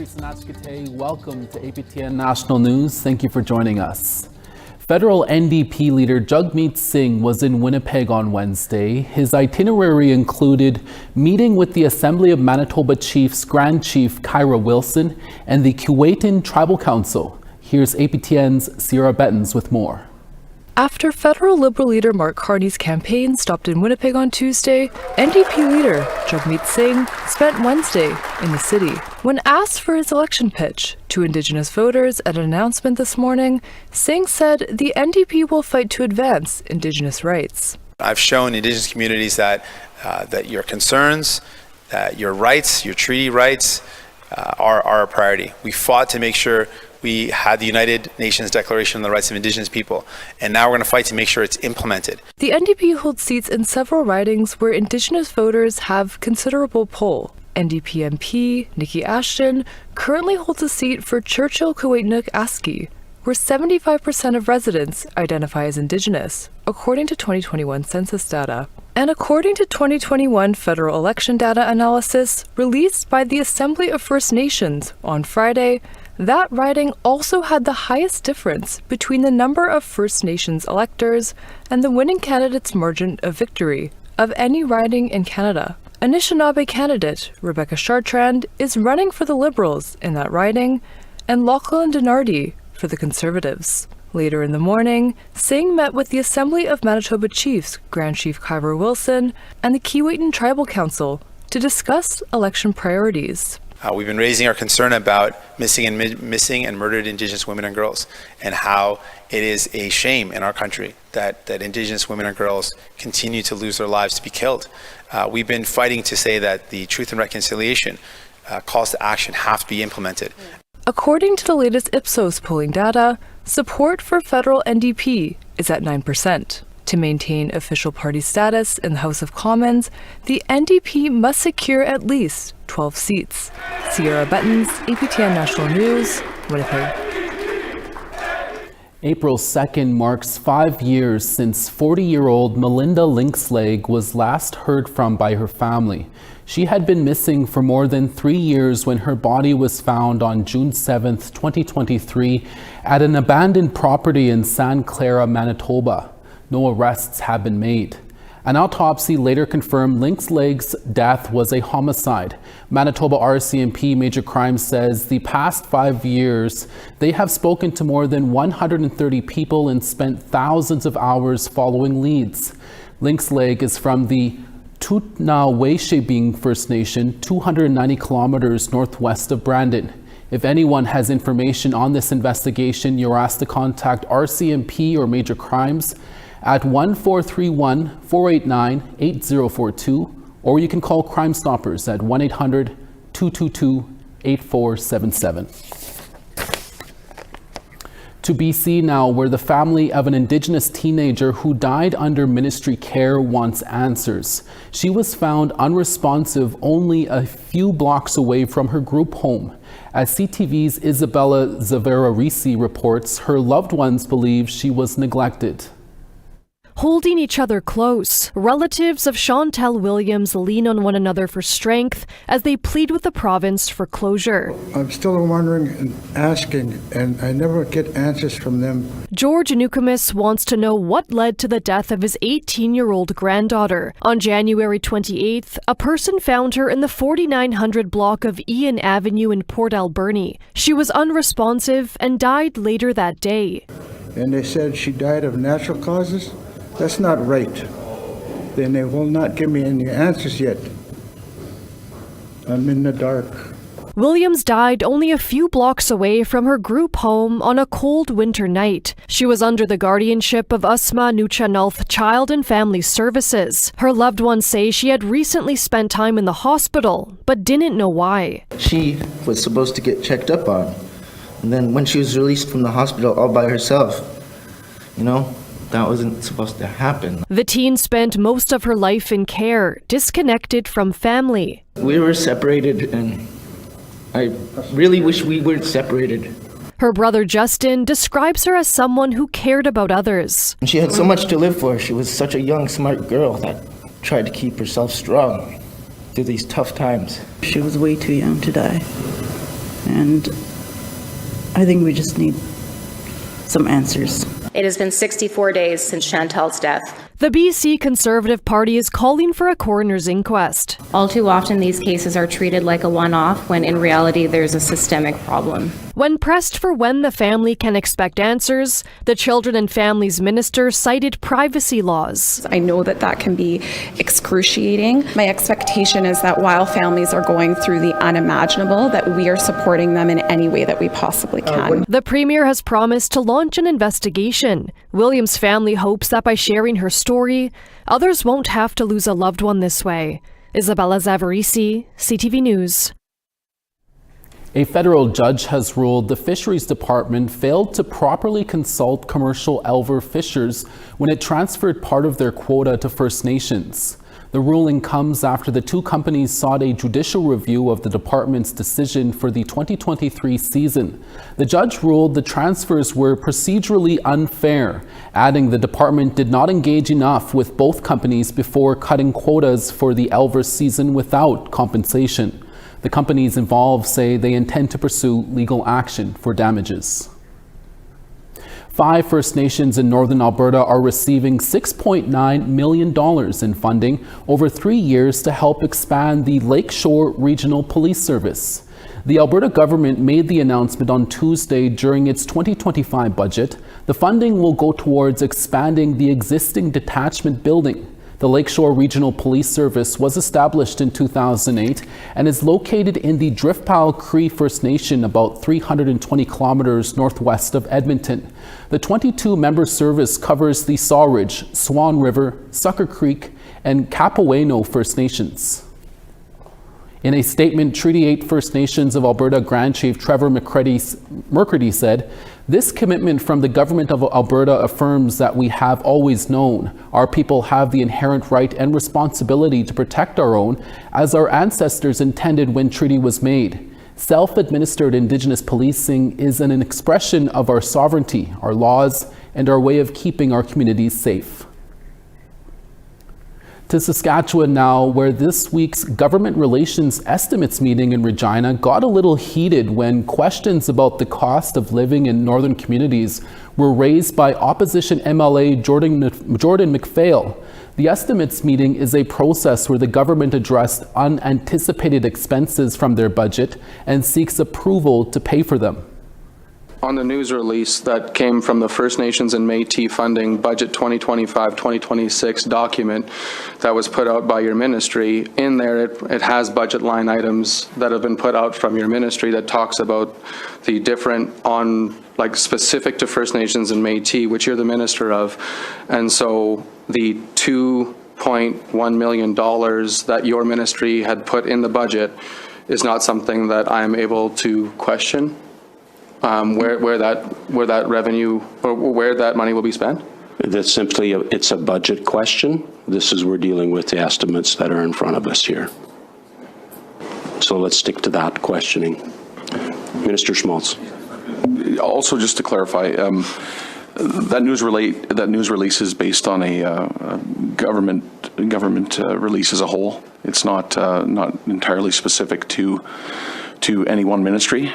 Welcome to APTN National News. Thank you for joining us. Federal NDP Leader Jagmeet Singh was in Winnipeg on Wednesday. His itinerary included meeting with the Assembly of Manitoba Chiefs Grand Chief Kyra Wilson and the Keewatin Tribal Council. Here's APTN's Sierra Bettens with more. After federal Liberal leader Mark Carney's campaign stopped in Winnipeg on Tuesday, NDP leader Jagmeet Singh spent Wednesday in the city. When asked for his election pitch to Indigenous voters at an announcement this morning, Singh said the NDP will fight to advance Indigenous rights. I've shown Indigenous communities that your concerns, your rights, your treaty rights are a priority. We fought to make sure we had the United Nations Declaration on the Rights of Indigenous People, and now we're going to fight to make sure it's implemented. The NDP holds seats in several ridings where Indigenous voters have considerable pull. NDP MP Nikki Ashton currently holds a seat for Churchill-Keewatin-Aski, where 75% of residents identify as Indigenous, according to 2021 census data. And according to 2021 federal election data analysis released by the Assembly of First Nations on Friday, that riding also had the highest difference between the number of First Nations electors and the winning candidate's margin of victory of any riding in Canada. Anishinaabe candidate Rebecca Chartrand is running for the Liberals in that riding, and Lachlan Denardy for the Conservatives. Later in the morning, Singh met with the Assembly of Manitoba Chiefs Grand Chief Kyra Wilson and the Keewatin Tribal Council to discuss election priorities. We've been raising our concern about missing and murdered Indigenous women and girls, and how it is a shame in our country that Indigenous women and girls continue to lose their lives, to be killed. We've been fighting to say that the Truth and Reconciliation calls to action have to be implemented. According to the latest Ipsos polling data, support for federal NDP is at 9%. To maintain official party status in the House of Commons, the NDP must secure at least 12 seats. Sierra Bettens, APTN National News, Winnipeg. April 2nd marks 5 years since 40-year-old Melinda Linksleg was last heard from by her family. She had been missing for more than 3 years when her body was found on June 7th, 2023 at an abandoned property in Santa Clara, Manitoba. No arrests have been made. An autopsy later confirmed Linksleg's death was a homicide. Manitoba RCMP Major Crimes says the past 5 years, they have spoken to more than 130 people and spent thousands of hours following leads. Linksleg is from the Tutna-Waishebing First Nation, 290 kilometers northwest of Brandon. If anyone has information on this investigation, you're asked to contact RCMP or Major Crimes at 1431-489-8042, or you can call Crime Stoppers at 1-800-222-8477. To BC now, where the family of an Indigenous teenager who died under ministry care wants answers. She was found unresponsive only a few blocks away from her group home. As CTV's Isabella Zavera-Risi reports, her loved ones believe she was neglected. Holding each other close, relatives of Chantel Williams lean on one another for strength as they plead with the province for closure. I'm still wondering and asking, and I never get answers from them. George Nukamis wants to know what led to the death of his 18-year-old granddaughter. On January 28th, a person found her in the 4900 block of Ian Avenue in Port Alberni. She was unresponsive and died later that day. And they said she died of natural causes? That's not right. Then they will not give me any answers yet. I'm in the dark. Williams died only a few blocks away from her group home on a cold winter night. She was under the guardianship of Usma Nuchanalth Child and Family Services. Her loved ones say she had recently spent time in the hospital, but didn't know why. She was supposed to get checked up on. And then when she was released from the hospital all by herself, that wasn't supposed to happen. The teen spent most of her life in care, disconnected from family. We were separated, and I really wish we weren't separated. Her brother Justin describes her as someone who cared about others. And she had so much to live for. She was such a young, smart girl that tried to keep herself strong through these tough times. She was way too young to die. And I think we just need some answers. It has been 64 days since Chantal's death. The BC Conservative Party is calling for a coroner's inquest. All too often, these cases are treated like a one-off when in reality there's a systemic problem. When pressed for when the family can expect answers, the Children and Families Minister cited privacy laws. I know that that can be excruciating. My expectation is that while families are going through the unimaginable, that we are supporting them in any way that we possibly can. The Premier has promised to launch an investigation. William's family hopes that by sharing her story, others won't have to lose a loved one this way. Isabella Zavarisi, CTV News. A federal judge has ruled the Fisheries Department failed to properly consult commercial elver fishers when it transferred part of their quota to First Nations. The ruling comes after the two companies sought a judicial review of the department's decision for the 2023 season. The judge ruled the transfers were procedurally unfair, adding the department did not engage enough with both companies before cutting quotas for the elver season without compensation. The companies involved say they intend to pursue legal action for damages. 5 First Nations in Northern Alberta are receiving $6.9 million in funding over 3 years to help expand the Lakeshore Regional Police Service. The Alberta government made the announcement on Tuesday during its 2025 budget. The funding will go towards expanding the existing detachment building. The Lakeshore Regional Police Service was established in 2008 and is located in the Driftpile Cree First Nation about 320 kilometers northwest of Edmonton. The 22-member service covers the Sawridge, Swan River, Sucker Creek, and Capoweno First Nations. In a statement, Treaty 8 First Nations of Alberta Grand Chief Trevor McCready said, "This commitment from the Government of Alberta affirms that we have always known our people have the inherent right and responsibility to protect our own, as our ancestors intended when treaty was made. Self-administered Indigenous policing is an expression of our sovereignty, our laws, and our way of keeping our communities safe." To Saskatchewan now, where this week's Government Relations Estimates meeting in Regina got a little heated when questions about the cost of living in northern communities were raised by opposition MLA Jordan McPhail. The estimates meeting is a process where the government addressed unanticipated expenses from their budget and seeks approval to pay for them. On the news release that came from the First Nations and Métis Funding Budget 2025-2026 document that was put out by your ministry, in there it has budget line items that have been put out from your ministry that talks about the different specific to First Nations and Métis, which you're the minister of. And so the $2.1 million that your ministry had put in the budget is not something that I am able to question. Where that revenue or where that money will be spent? That's simply it's a budget question. We're dealing with the estimates that are in front of us here. So let's stick to that questioning. Minister Schmaltz. Also, just to clarify, that news release is based on a government release as a whole. It's not entirely specific to any one ministry.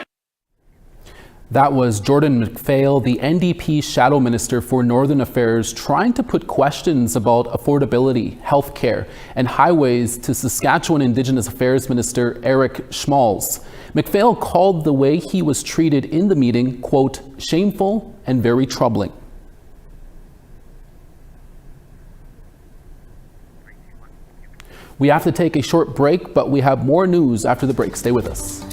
That was Jordan McPhail, the NDP Shadow Minister for Northern Affairs, trying to put questions about affordability, healthcare, and highways to Saskatchewan Indigenous Affairs Minister Eric Schmaltz. McPhail called the way he was treated in the meeting, quote, shameful and very troubling. We have to take a short break, but we have more news after the break. Stay with us.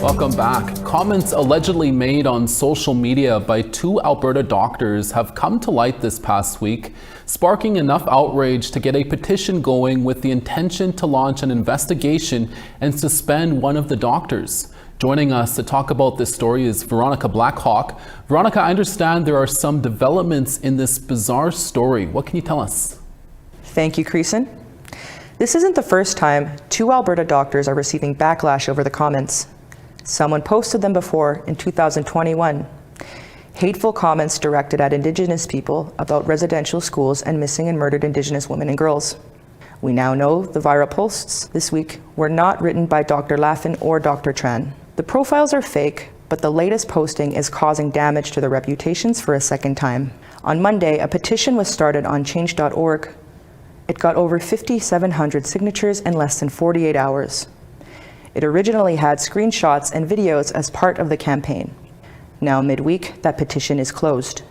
Welcome back. Comments allegedly made on social media by two Alberta doctors have come to light this past week, sparking enough outrage to get a petition going with the intention to launch an investigation and suspend one of the doctors. Joining us to talk about this story is Veronica Blackhawk. Veronica, I understand there are some developments in this bizarre story. What can you tell us? Thank you, Creason. This isn't the first time two Alberta doctors are receiving backlash over the comments. Someone posted them before in 2021. Hateful comments directed at Indigenous people about residential schools and missing and murdered Indigenous women and girls. We now know the viral posts this week were not written by Dr. Laffin or Dr. Tran. The profiles are fake, but the latest posting is causing damage to their reputations for a second time. On Monday, a petition was started on change.org. It got over 5,700 signatures in less than 48 hours. It originally had screenshots and videos as part of the campaign. Now midweek, that petition is closed.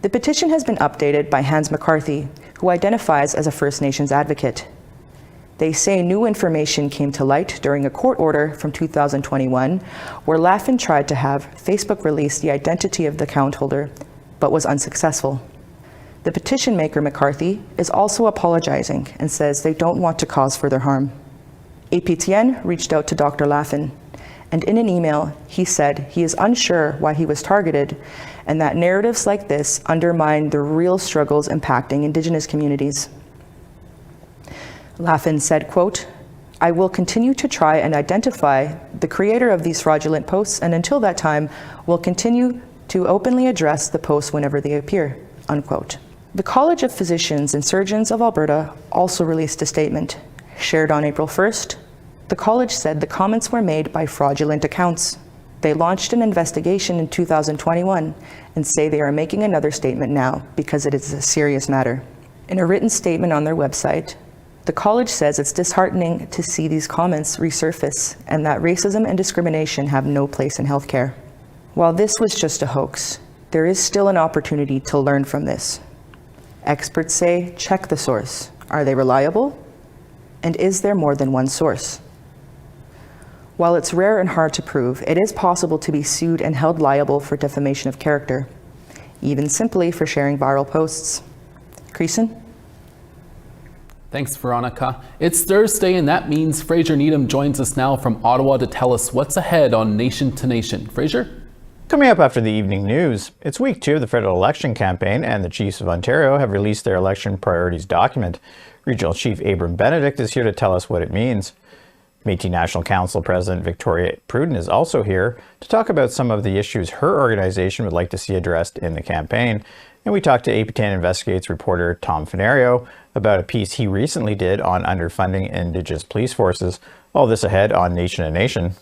The petition has been updated by Hans McCarthy, who identifies as a First Nations advocate. They say new information came to light during a court order from 2021, where Laffin tried to have Facebook release the identity of the account holder, but was unsuccessful. The petition maker, McCarthy, is also apologizing and says they don't want to cause further harm. APTN reached out to Dr. Laffin, and in an email, he said he is unsure why he was targeted and that narratives like this undermine the real struggles impacting Indigenous communities. Laffin said, quote, "I will continue to try and identify the creator of these fraudulent posts, and until that time, will continue to openly address the posts whenever they appear," unquote. The College of Physicians and Surgeons of Alberta also released a statement. Shared on April 1st, the college said the comments were made by fraudulent accounts. They launched an investigation in 2021 and say they are making another statement now because it is a serious matter. In a written statement on their website, the college says it's disheartening to see these comments resurface and that racism and discrimination have no place in healthcare. While this was just a hoax, there is still an opportunity to learn from this. Experts say check the source. Are they reliable? And is there more than one source? While it's rare and hard to prove, it is possible to be sued and held liable for defamation of character, even simply for sharing viral posts. Creason? Thanks, Veronica. It's Thursday, and that means Fraser Needham joins us now from Ottawa to tell us what's ahead on Nation to Nation. Fraser? Coming up after the evening news, it's week 2 of the federal election campaign, and the Chiefs of Ontario have released their election priorities document. Regional Chief Abram Benedict is here to tell us what it means. Métis National Council President Victoria Pruden is also here to talk about some of the issues her organization would like to see addressed in the campaign. And we talked to APTN Investigates reporter Tom Fenario about a piece he recently did on underfunding Indigenous police forces. All this ahead on Nation to Nation.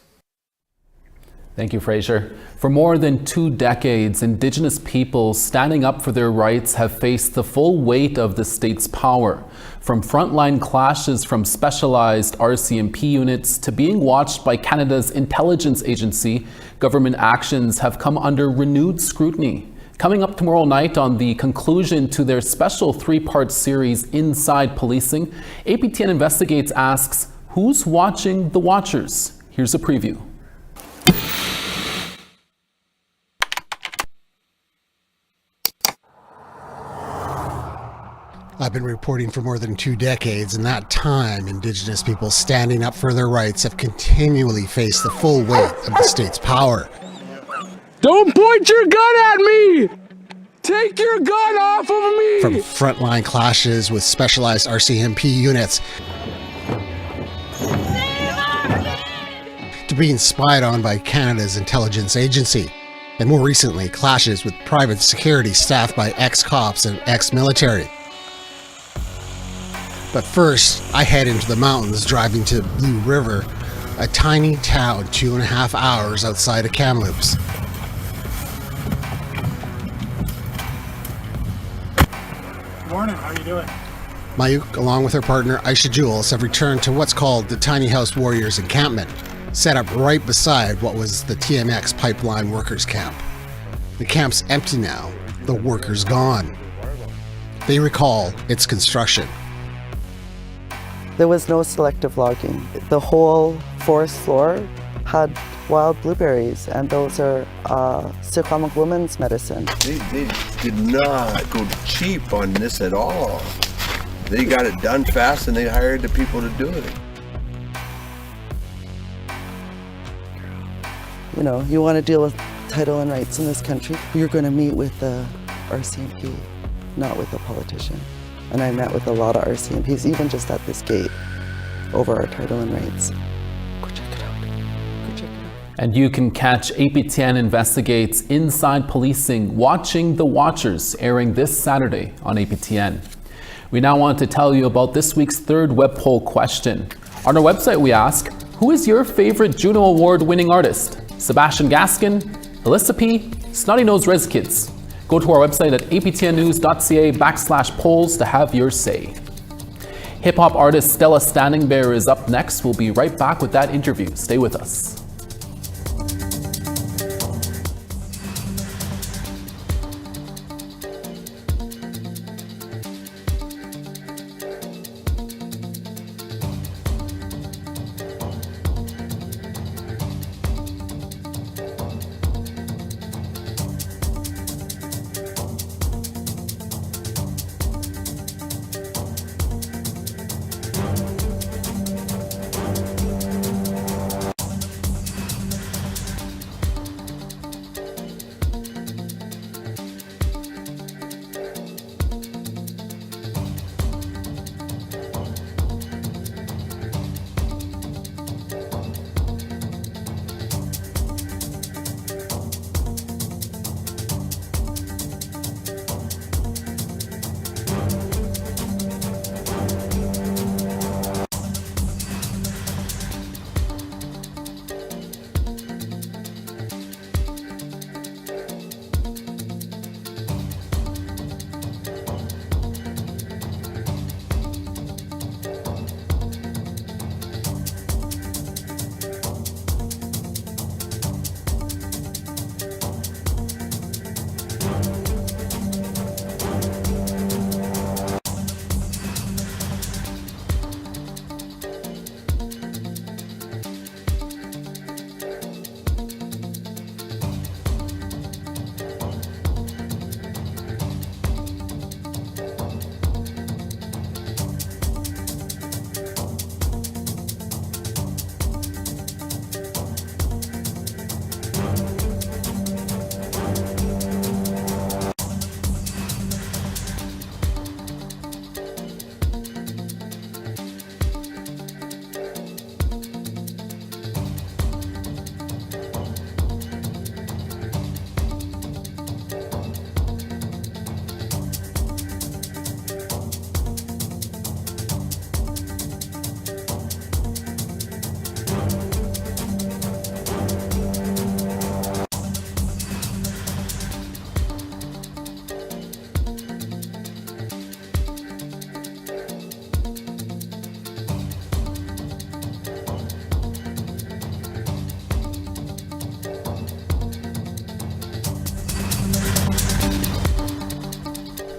Thank you, Fraser. For more than 2 decades, Indigenous peoples standing up for their rights have faced the full weight of the state's power. From frontline clashes from specialized RCMP units to being watched by Canada's intelligence agency, government actions have come under renewed scrutiny. Coming up tomorrow night on the conclusion to their special 3-part series, Inside Policing, APTN Investigates asks, who's watching the watchers? Here's a preview. I've been reporting for more than 2 decades. In that time, Indigenous people standing up for their rights have continually faced the full weight of the state's power. Don't point your gun at me! Take your gun off of me! From frontline clashes with specialized RCMP units to being spied on by Canada's intelligence agency, and more recently, clashes with private security staffed by ex-cops and ex-military. But first, I head into the mountains driving to Blue River, a tiny town 2.5 hours outside of Kamloops. Good morning, how are you doing? Mayuk, along with her partner Aisha Jules, have returned to what's called the Tiny House Warriors encampment, set up right beside what was the TMX pipeline workers camp. The camp's empty now, the workers gone. They recall its construction. There was no selective logging. The whole forest floor had wild blueberries, and those are Saskatchewan women's medicine. They did not go cheap on this at all. They got it done fast, and they hired the people to do it. You know, you want to deal with title and rights in this country, you're going to meet with the RCMP, not with a politician. And I met with a lot of RCMPs, even just at this gate, over our title and rights. Go check it out. Go check it out. And you can catch APTN Investigates Inside Policing, Watching the Watchers, airing this Saturday on APTN. We now want to tell you about this week's third web poll question. On our website, we ask, who is your favorite Juno Award-winning artist? Sebastian Gaskin, Alyssa P, Snotty Nose Rez Kids. Go to our website at aptnnews.ca/polls to have your say. Hip-hop artist Stella Standing Bear is up next. We'll be right back with that interview. Stay with us.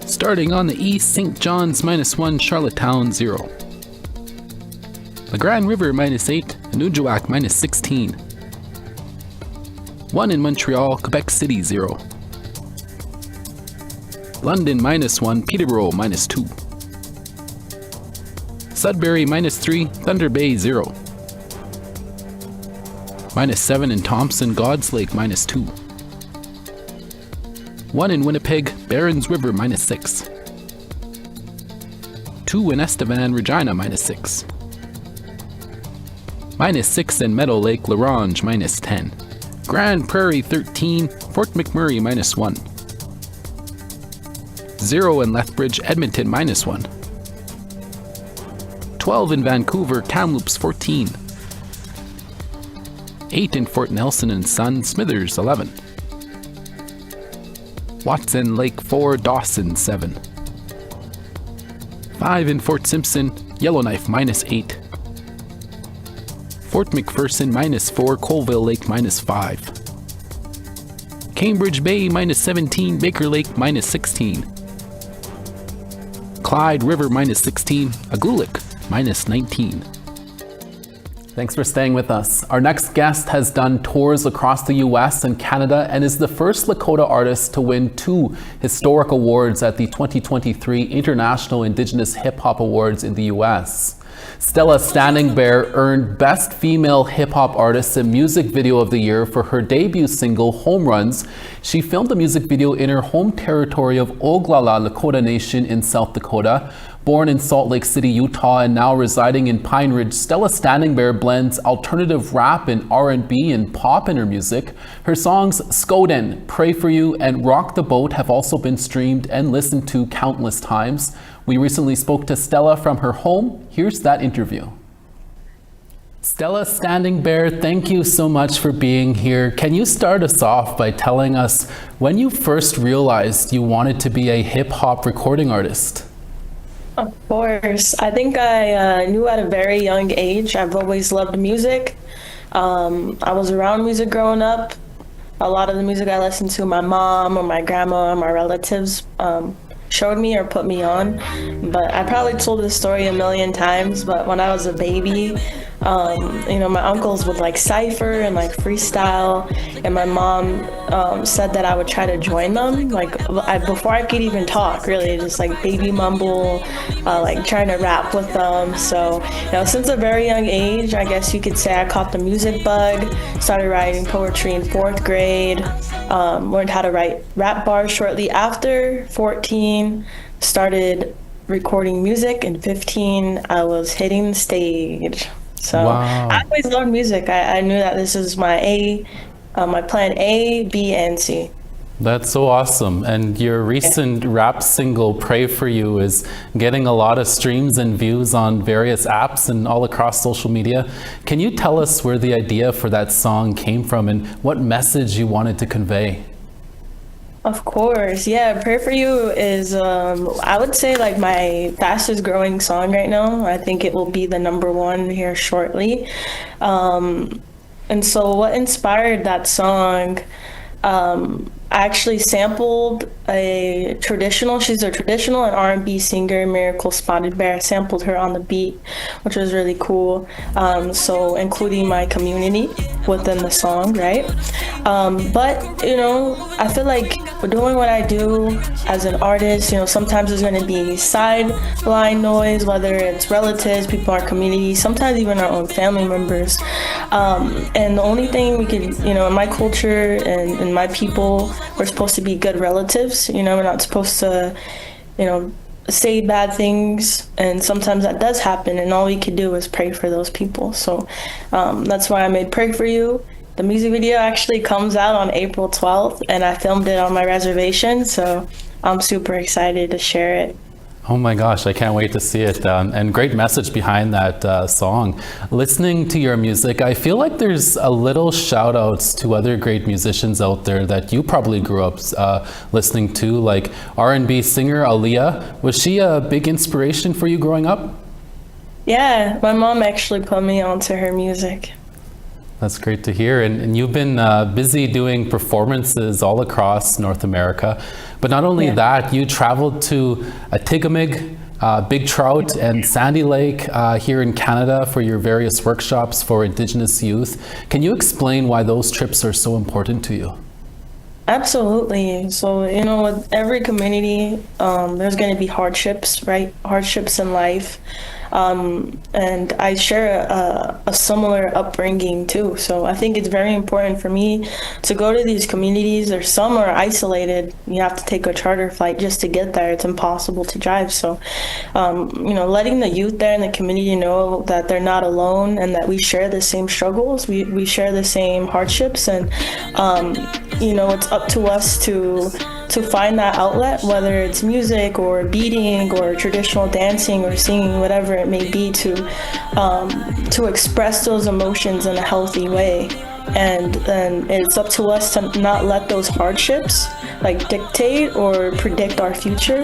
Starting on the east, St. John's -1, Charlottetown 0. The Grand River -8, Anujiwak -16. 1 in Montreal, Quebec City 0. London -1, Peterborough -2. Sudbury -3, Thunder Bay 0. -7 in Thompson, God's Lake -2. 1 in Winnipeg, Barons River -6. 2 in Estevan, Regina -6. -6 in Meadow Lake, La Ronge -10. Grand Prairie 13, Fort McMurray -1. 0 in Lethbridge, Edmonton -1. 12 in Vancouver, Kamloops 14. 8 in Fort Nelson and Son, Smithers 11. Watson Lake 4, Dawson 7. 5 in Fort Simpson, Yellowknife -8. Fort McPherson -4, Colville Lake -5. Cambridge Bay -17, Baker Lake -16. Clyde River -16, Aglulik -19. Thanks for staying with us. Our next guest has done tours across the US and Canada and is the first Lakota artist to win 2 historic awards at the 2023 International Indigenous Hip Hop Awards in the US. Stella Standing Bear earned Best Female Hip Hop Artist and Music Video of the Year for her debut single, Home Runs. She filmed the music video in her home territory of Oglala Lakota Nation in South Dakota. Born in Salt Lake City, Utah, and now residing in Pine Ridge, Stella Standing Bear blends alternative rap and R&B and pop in her music. Her songs Skoden, Pray For You, and Rock the Boat have also been streamed and listened to countless times. We recently spoke to Stella from her home. Here's that interview. Stella Standing Bear, thank you so much for being here. Can you start us off by telling us when you first realized you wanted to be a hip-hop recording artist? Of course. I think I knew at a very young age. I've always loved music. I was around music growing up. A lot of the music I listened to, my mom or my grandma or my relatives showed me or put me on. But I probably told this story a million times, but when I was a baby, my uncles would like cipher and like freestyle, and my mom said that I would try to join them, before I could even talk, really, just like baby mumble, like trying to rap with them. So, since a very young age, I guess you could say I caught the music bug, started writing poetry in 4th grade, learned how to write rap bars shortly after 14, started recording music in 15, I was hitting the stage. So wow. I always loved music. I knew that this is my plan A, B, and C. That's so awesome. And your recent rap single, Pray For You, is getting a lot of streams and views on various apps and all across social media. Can you tell us where the idea for that song came from and what message you wanted to convey? Of course. Yeah, Pray For You is, I would say, like my fastest growing song right now. I think it will be the #1 here shortly. And so what inspired that song, I actually sampled she's a traditional and R&B singer, Miracle Spotted Bear. I sampled her on the beat, which was really cool. So including my community within the song, right? But, I feel like doing what I do as an artist, sometimes there's going to be sideline noise, whether it's relatives, people in our community, sometimes even our own family members. And the only thing we could, in my culture and in my people, we're supposed to be good relatives. We're not supposed to, say bad things. And sometimes that does happen. And all we could do is pray for those people. So that's why I made Pray For You. The music video actually comes out on April 12th. And I filmed it on my reservation. So I'm super excited to share it. Oh my gosh, I can't wait to see it. And great message behind that song. Listening to your music, I feel like there's a little shout outs to other great musicians out there that you probably grew up listening to, like R&B singer Aaliyah. Was she a big inspiration for you growing up? Yeah, my mom actually put me onto her music. That's great to hear. And you've been busy doing performances all across North America. But not only that, you traveled to Atikamekw, Big Trout, and Sandy Lake here in Canada for your various workshops for Indigenous youth. Can you explain why those trips are so important to you? Absolutely. So, with every community, there's going to be hardships, right? Hardships in life. And I share a similar upbringing too. So I think it's very important for me to go to these communities. Or some are isolated. You have to take a charter flight just to get there. It's impossible to drive. So, letting the youth there in the community know that they're not alone and that we share the same struggles. We share the same hardships, and it's up to us to find that outlet, whether it's music or beading or traditional dancing or singing, whatever it may be, to express those emotions in a healthy way. And then it's up to us to not let those hardships dictate or predict our future,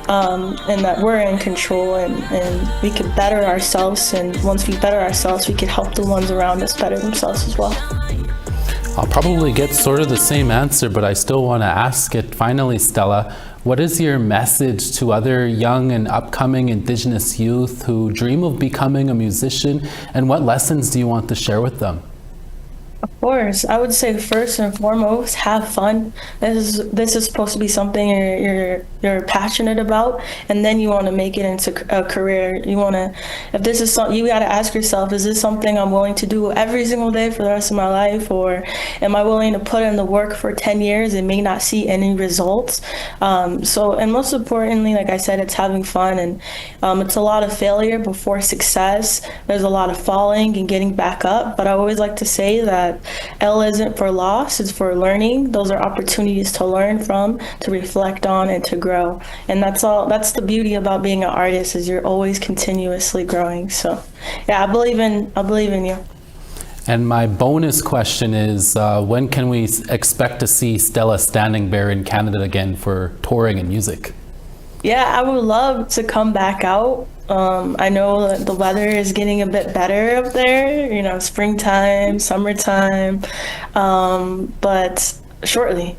and that we're in control and we could better ourselves. And once we better ourselves, we could help the ones around us better themselves as well. I'll probably get sort of the same answer, but I still want to ask it. Finally, Stella, what is your message to other young and upcoming Indigenous youth who dream of becoming a musician, and what lessons do you want to share with them? Of course, I would say first and foremost, have fun. This is supposed to be something you're passionate about, and then you want to make it into a career. You want to, if this is something, you got to ask yourself, is this something I'm willing to do every single day for the rest of my life, or am I willing to put in the work for 10 years and may not see any results? And most importantly, like I said, it's having fun, and it's a lot of failure before success. There's a lot of falling and getting back up, but I always like to say that L isn't for loss, it's for learning. Those are opportunities to learn from, to reflect on, and to grow. And that's the beauty about being an artist, is you're always continuously growing. So yeah, I believe in you. And my bonus question is, when can we expect to see Stella Standing Bear in Canada again for touring and music? Yeah, I would love to come back out. I know that the weather is getting a bit better up there, springtime, summertime, but shortly.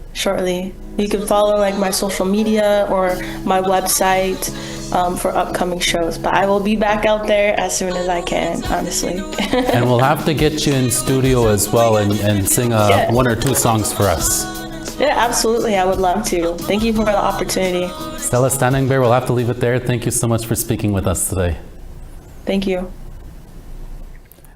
You can follow my social media or my website for upcoming shows, but I will be back out there as soon as I can, honestly. And we'll have to get you in studio as well and sing one or two songs for us. Yeah, absolutely. I would love to. Thank you for the opportunity. Stella Standing Bear, we'll have to leave it there. Thank you so much for speaking with us today. Thank you.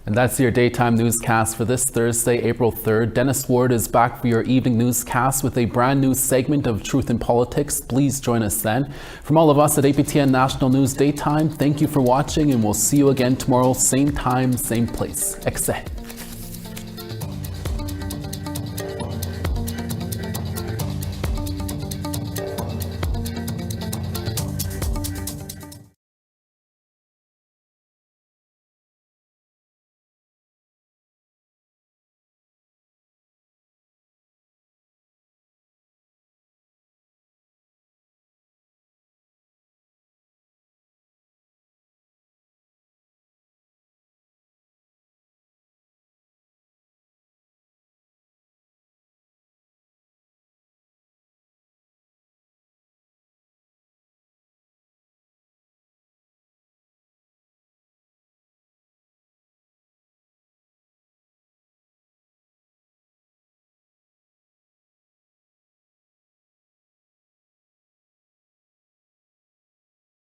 And that's your daytime newscast for this Thursday, April 3rd. Dennis Ward is back for your evening newscast with a brand new segment of Truth in Politics. Please join us then. From all of us at APTN National News Daytime, thank you for watching, and we'll see you again tomorrow, same time, same place. Excellent.